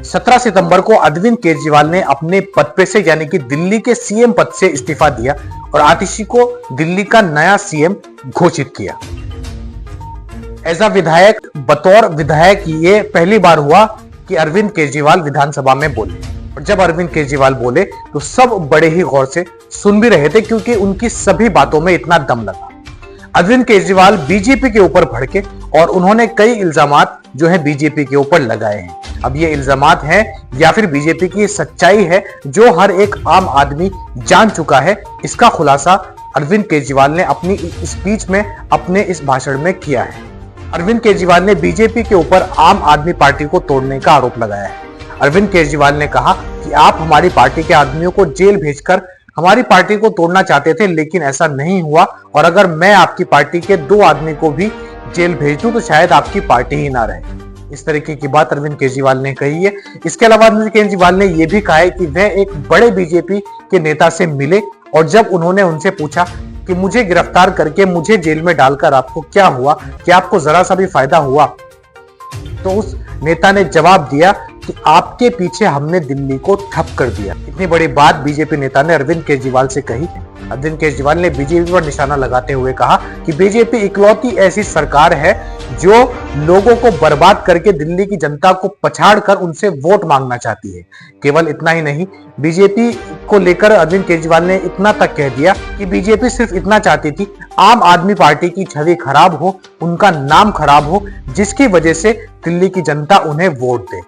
17 सितंबर को अरविंद केजरीवाल ने अपने पद पे से यानी कि दिल्ली के सीएम पद से इस्तीफा दिया और आतिशी को दिल्ली का नया सीएम घोषित किया। एज अ विधायक, बतौर विधायक ये पहली बार हुआ कि अरविंद केजरीवाल विधानसभा में बोले, और जब अरविंद केजरीवाल बोले तो सब बड़े ही गौर से सुन भी रहे थे क्योंकि उनकी सभी बातों में इतना दम लगा। अरविंद केजरीवाल बीजेपी के ऊपर भड़के और उन्होंने कई इल्जामात जो है बीजेपी के ऊपर लगाए हैं। अब ये इल्जामात हैं या फिर बीजेपी की सच्चाई है जो हर एक आम आदमी जान चुका है, इसका खुलासा अरविंद केजरीवाल ने अपनी स्पीच में, अपने इस भाषण में किया है। अरविंद केजरीवाल ने बीजेपी के ऊपर आम आदमी पार्टी को तोड़ने का आरोप लगाया है। अरविंद केजरीवाल ने कहा कि आप हमारी पार्टी के आदमियों को जेल भेजकर हमारी पार्टी को तोड़ना चाहते थे, लेकिन ऐसा नहीं हुआ, और अगर मैं आपकी पार्टी के 2 आदमी को भी जेल भेज दूं तो शायद आपकी पार्टी ही ना रहे। इस तरीके की बात अरविंद केजरीवाल ने कही है। इसके अलावा अरविंद केजरीवाल ने यह भी कहा है कि वह एक बड़े बीजेपी के नेता से मिले और जब उन्होंने उनसे पूछा कि मुझे गिरफ्तार करके मुझे जेल में डालकर आपको क्या हुआ, क्या आपको जरा सा भी फायदा हुआ, तो उस नेता ने जवाब दिया कि आपके पीछे हमने दिल्ली को ठप कर दिया। इतनी बड़ी बात बीजेपी नेता ने अरविंद केजरीवाल से कही। अरविंद केजरीवाल ने बीजेपी पर निशाना लगाते हुए कहा कि बीजेपी इकलौती ऐसी सरकार है जो लोगों को बर्बाद करके दिल्ली की जनता को पछाड़कर उनसे वोट मांगना चाहती है। केवल इतना ही नहीं, बीजेपी को लेकर अरविंद केजरीवाल ने इतना तक कह दिया कि बीजेपी सिर्फ इतना चाहती थी आम आदमी पार्टी की छवि खराब हो, उनका नाम खराब हो, जिसकी वजह से दिल्ली की जनता उन्हें वोट दे।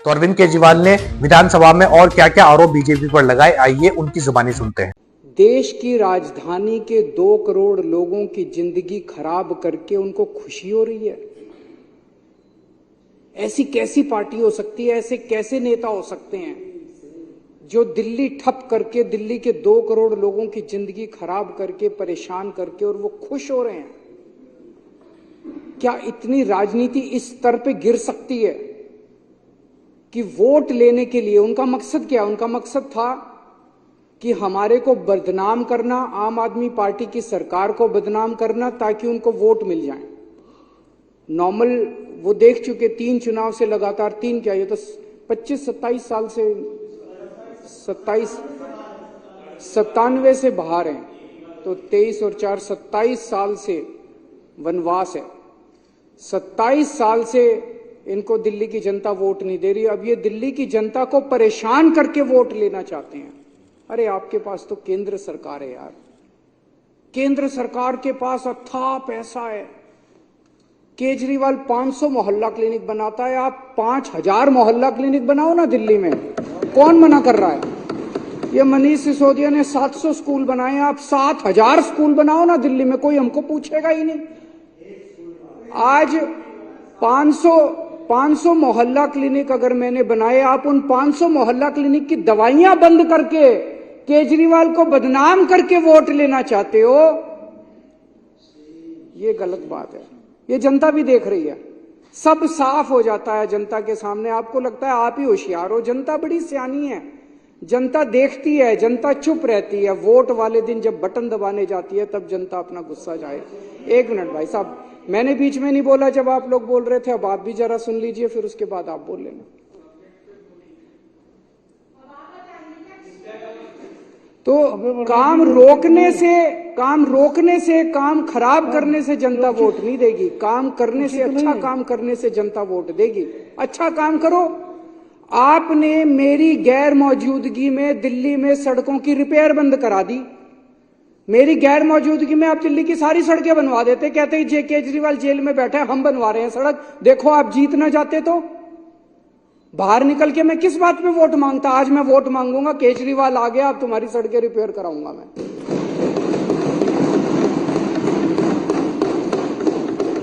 तो अरविंद केजरीवाल ने विधानसभा में और क्या क्या आरोप बीजेपी पर लगाए, आइए उनकी जुबानी सुनते हैं। देश की राजधानी के 2 करोड़ लोगों की जिंदगी खराब करके उनको खुशी हो रही है। ऐसी कैसी पार्टी हो सकती है, ऐसे कैसे नेता हो सकते हैं जो दिल्ली ठप करके, दिल्ली के 2 करोड़ लोगों की जिंदगी खराब करके, परेशान करके, और वो खुश हो रहे हैं? क्या इतनी राजनीति इस स्तर पे गिर सकती है कि वोट लेने के लिए उनका मकसद क्या? उनका मकसद था कि हमारे को बदनाम करना, आम आदमी पार्टी की सरकार को बदनाम करना, ताकि उनको वोट मिल जाए। नॉर्मल वो देख चुके 3 चुनाव से लगातार, 3 क्या, ये तो 25-27 साल से, 97 से बाहर हैं, तो 23 और 4 27 साल से वनवास है। 27 साल से इनको दिल्ली की जनता वोट नहीं दे रही। अब ये दिल्ली की जनता को परेशान करके वोट लेना चाहते हैं। अरे आपके पास तो केंद्र सरकार है यार, केंद्र सरकार के पास अथाह पैसा है। केजरीवाल 500 मोहल्ला क्लिनिक बनाता है, आप 5000 मोहल्ला क्लिनिक बनाओ ना दिल्ली में, कौन मना कर रहा है? ये मनीष सिसोदिया ने 700 स्कूल बनाए, आप 7000 स्कूल बनाओ ना दिल्ली में, कोई हमको पूछेगा ही नहीं। आज 500 मोहल्ला क्लिनिक अगर मैंने बनाए, आप उन 500 मोहल्ला क्लिनिक की दवाइयां बंद करके केजरीवाल को बदनाम करके वोट लेना चाहते हो, ये गलत बात है। ये जनता भी देख रही है, सब साफ हो जाता है जनता के सामने। आपको लगता है आप ही होशियार हो, जनता बड़ी सियानी है, जनता देखती है, जनता चुप रहती है। वोट वाले दिन जब बटन दबाने जाती है तब जनता अपना गुस्सा जाए। 1 मिनट भाई साहब, मैंने बीच में नहीं बोला जब आप लोग बोल रहे थे, अब आप भी जरा सुन लीजिए, फिर उसके बाद आप बोल लेना। तो काम रोकने से, काम खराब करने से जनता वोट नहीं देगी, काम करने से, अच्छा काम करने से जनता वोट देगी। अच्छा काम करो। आपने मेरी गैर मौजूदगी में दिल्ली में सड़कों की रिपेयर बंद करा दी। मेरी गैर मौजूदगी में आप दिल्ली की सारी सड़कें बनवा देते, कहते हैं जे केजरीवाल जेल में बैठे, हम बनवा रहे हैं सड़क, देखो आप जीत ना जाते तो। बाहर निकल के मैं किस बात पे वोट मांगता? आज मैं वोट मांगूंगा, केजरीवाल आ गया, अब तुम्हारी सड़कें रिपेयर कराऊंगा मैं।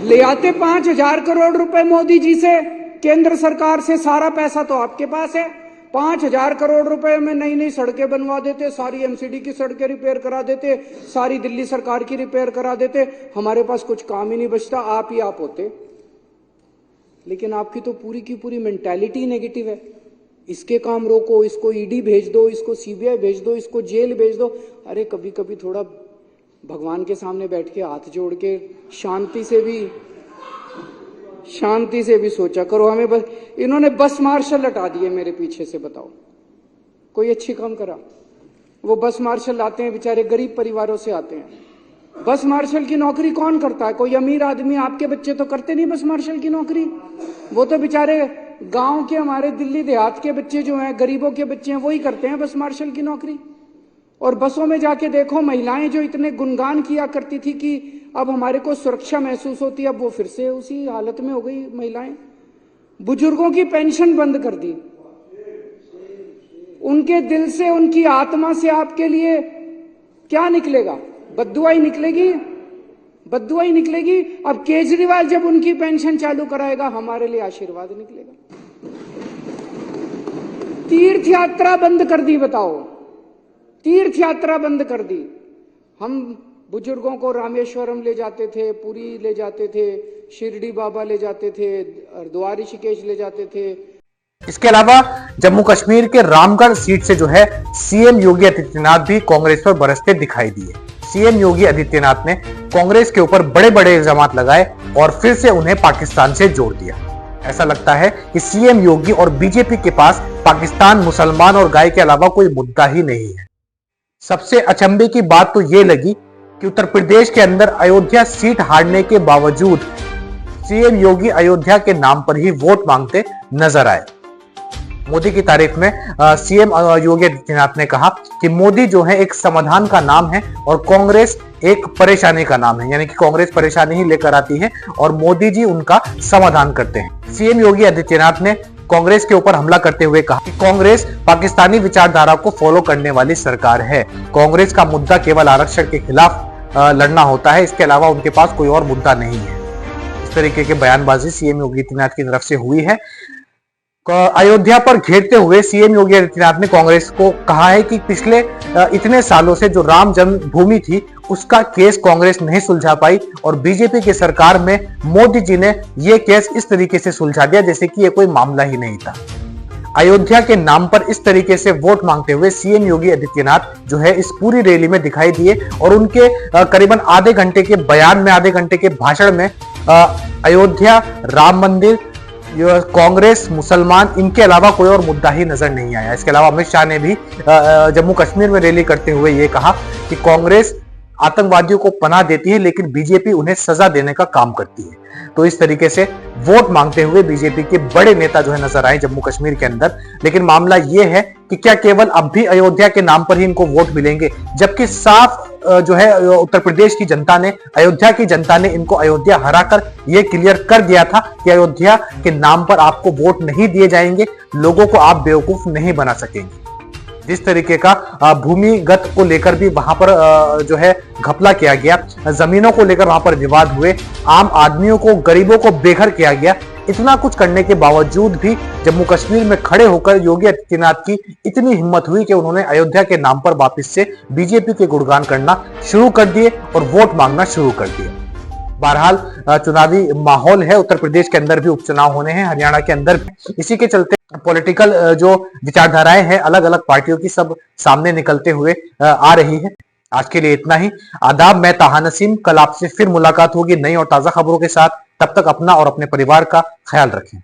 ले आते 5000 करोड़ रुपए मोदी जी से, केंद्र सरकार से, सारा पैसा तो आपके पास है। 5000 करोड़ रुपए में नई नई सड़कें बनवा देते, सारी एमसीडी की सड़कें रिपेयर करा देते, सारी दिल्ली सरकार की रिपेयर करा देते, हमारे पास कुछ काम ही नहीं बचता, आप ही आप होते। लेकिन आपकी तो पूरी की पूरी मेंटालिटी नेगेटिव है। इसके काम रोको, इसको ईडी भेज दो, इसको सीबीआई भेज दो, इसको जेल भेज दो। अरे कभी कभी थोड़ा भगवान के सामने बैठ के हाथ जोड़ के शांति शांति से भी सोचा करो। हमें बस इन्होंने बस मार्शल हटा दिए मेरे पीछे से, बताओ कोई अच्छी काम करा? वो बस मार्शल आते हैं बेचारे गरीब परिवारों से आते हैं। बस मार्शल की नौकरी कौन करता है? कोई अमीर आदमी, आपके बच्चे तो करते नहीं बस मार्शल की नौकरी। वो तो बेचारे गांव के, हमारे दिल्ली देहात के बच्चे जो हैं, गरीबों के बच्चे हैं, वही करते हैं बस मार्शल की नौकरी। और बसों में जाके देखो, महिलाएं जो इतने गुणगान किया करती थी कि अब हमारे को सुरक्षा महसूस होती है, अब वो फिर से उसी हालत में हो गई महिलाएं। बुजुर्गों की पेंशन बंद कर दी। उनके दिल से, उनकी आत्मा से आपके लिए क्या निकलेगा? बद्दुआ ही निकलेगी, बद्दुआ ही निकलेगी। अब केजरीवाल जब उनकी पेंशन चालू कराएगा, हमारे लिए आशीर्वाद निकलेगा। तीर्थ यात्रा बंद कर दी, बताओ, तीर्थ यात्रा बंद कर दी। हम बुजुर्गों को रामेश्वरम ले जाते थे, पुरी ले जाते थे, शिरडी बाबा ले जाते थे, हरिद्वार ऋषिकेश ले जाते थे। इसके अलावा जम्मू कश्मीर के रामगढ़ सीट से जो है सीएम योगी आदित्यनाथ भी कांग्रेस पर बरसते दिखाई दिए। सीएम योगी आदित्यनाथ ने कांग्रेस के ऊपर बड़े बड़े इल्जाम लगाए और फिर से उन्हें पाकिस्तान से जोड़ दिया। ऐसा लगता है कि सीएम योगी और बीजेपी के पास पाकिस्तान, मुसलमान और गाय के अलावा कोई मुद्दा ही नहीं है। सबसे अचंभे की बात तो ये लगी कि उत्तर प्रदेश के अंदर अयोध्या सीट हारने के बावजूद सीएम योगी अयोध्या के नाम पर ही वोट मांगते नजर आए। मोदी की तारीफ में सीएम योगी आदित्यनाथ ने कहा कि मोदी जो है एक समाधान का नाम है और कांग्रेस एक परेशानी का नाम है, यानी कि कांग्रेस परेशानी ही लेकर आती है और मोदी जी उनका समाधान करते हैं। सीएम योगी आदित्यनाथ ने कांग्रेस के ऊपर हमला करते हुए कहा कि कांग्रेस पाकिस्तानी विचारधारा को फॉलो करने वाली सरकार है। कांग्रेस का मुद्दा केवल आरक्षण के खिलाफ लड़ना होता है, इसके अलावा उनके पास कोई और मुद्दा नहीं है। इस तरीके की बयानबाजी सीएम योगी आदित्यनाथ की तरफ से हुई है। अयोध्या पर घेरते हुए सीएम योगी आदित्यनाथ ने कांग्रेस को कहा है कि पिछले इतने सालों से जो राम जन्मभूमि थी उसका केस कांग्रेस नहीं सुलझा पाई और बीजेपी की सरकार में मोदी जी ने यह केस इस तरीके से सुलझा दिया जैसे कि यह कोई मामला ही नहीं था। अयोध्या के नाम पर इस तरीके से वोट मांगते हुए सीएम योगी आदित्यनाथ जो है इस पूरी रैली में दिखाई दिए और उनके करीबन आधे घंटे के बयान में, आधे घंटे के भाषण में अयोध्या, राम मंदिर, कांग्रेस, मुसलमान, इनके अलावा कोई और मुद्दा ही नजर नहीं आया। इसके अलावा अमित शाह ने भी जम्मू कश्मीर में रैली करते हुए ये कहा कि कांग्रेस आतंकवादियों को पनाह देती है लेकिन बीजेपी उन्हें सजा देने का काम करती है। तो इस तरीके से वोट मांगते हुए बीजेपी के बड़े नेता जो है नजर आए जम्मू कश्मीर के अंदर। लेकिन मामला यह है कि क्या केवल अब भी अयोध्या के नाम पर ही इनको वोट मिलेंगे, जबकि साफ जो है उत्तर प्रदेश की जनता ने, अयोध्या की जनता ने इनको अयोध्या हराकर यह क्लियर कर दिया था कि अयोध्या के नाम पर आपको वोट नहीं दिए जाएंगे, लोगों को आप बेवकूफ नहीं बना सकेंगे। जिस तरीके का भूमिगत को लेकर भी वहां पर जो है घपला किया गया, जमीनों को लेकर वहां पर विवाद हुए, आम आदमियों को, गरीबों को बेघर किया गया, इतना कुछ करने के बावजूद भी जम्मू कश्मीर में खड़े होकर योगी आदित्यनाथ की इतनी हिम्मत हुई कि उन्होंने अयोध्या के नाम पर वापस से बीजेपी के गुणगान करना शुरू कर दिए और वोट मांगना शुरू कर दिए। बहरहाल चुनावी माहौल है, उत्तर प्रदेश के अंदर भी उपचुनाव होने हैं, हरियाणा के अंदर भी। इसी के चलते पॉलिटिकल जो विचारधाराएं हैं अलग अलग पार्टियों की सब सामने निकलते हुए आ रही है। आज के लिए इतना ही। आदाब, मैं ताहा नसीम। कल आपसे फिर मुलाकात होगी नई और ताजा खबरों के साथ। तब तक अपना और अपने परिवार का ख्याल रखें।